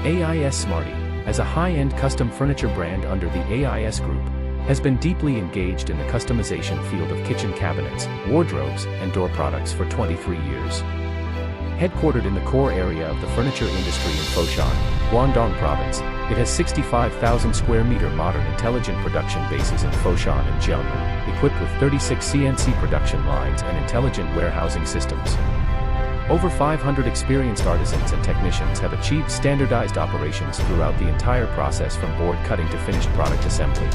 AIS Smarti, as a high-end custom furniture brand under the AIS Group, has been deeply engaged in the customization field of kitchen cabinets, wardrobes, and door products for 23 years. Headquartered in the core area of the furniture industry in Foshan, Guangdong Province, it has 65,000 square meter modern intelligent production bases in Foshan and Jiangmen, equipped with 36 CNC production lines and intelligent warehousing systems. Over 500 experienced artisans and technicians have achieved standardized operations throughout the entire process from board cutting to finished product assembly.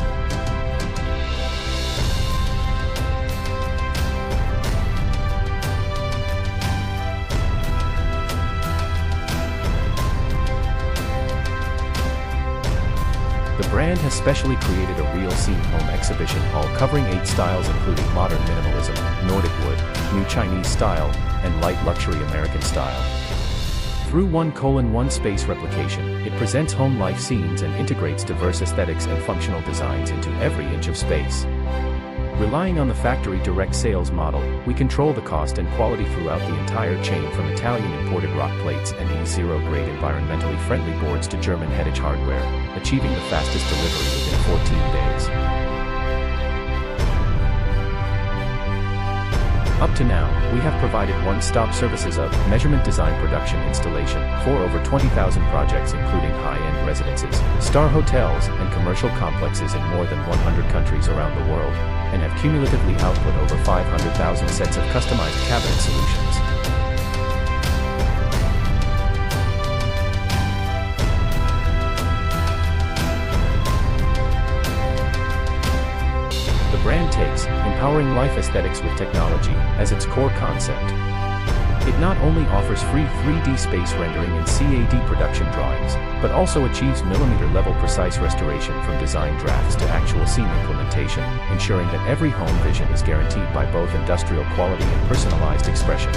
The brand has specially created a real scene home exhibition hall covering 8 styles including modern minimalism, Nordic wood, new Chinese style, and light luxury American style. Through 1:1 space replication, it presents home life scenes and integrates diverse aesthetics and functional designs into every inch of space. Relying on the factory direct sales model, we control the cost and quality throughout the entire chain from Italian imported rock plates and E0 grade environmentally friendly boards to German Hettich hardware, achieving the fastest delivery within 14 days. Up to now, we have provided one-stop services of measurement design production installation for over 20,000 projects including high-end residences, star hotels, and commercial complexes in more than 100 countries around the world, and have cumulatively output over 500,000 sets of customized cabinet solutions. The brand takes empowering life aesthetics with technology as its core concept. It not only offers free 3D space rendering and CAD production drawings, but also achieves millimeter-level precise restoration from design drafts to actual scene implementation, ensuring that every home vision is guaranteed by both industrial quality and personalized expression.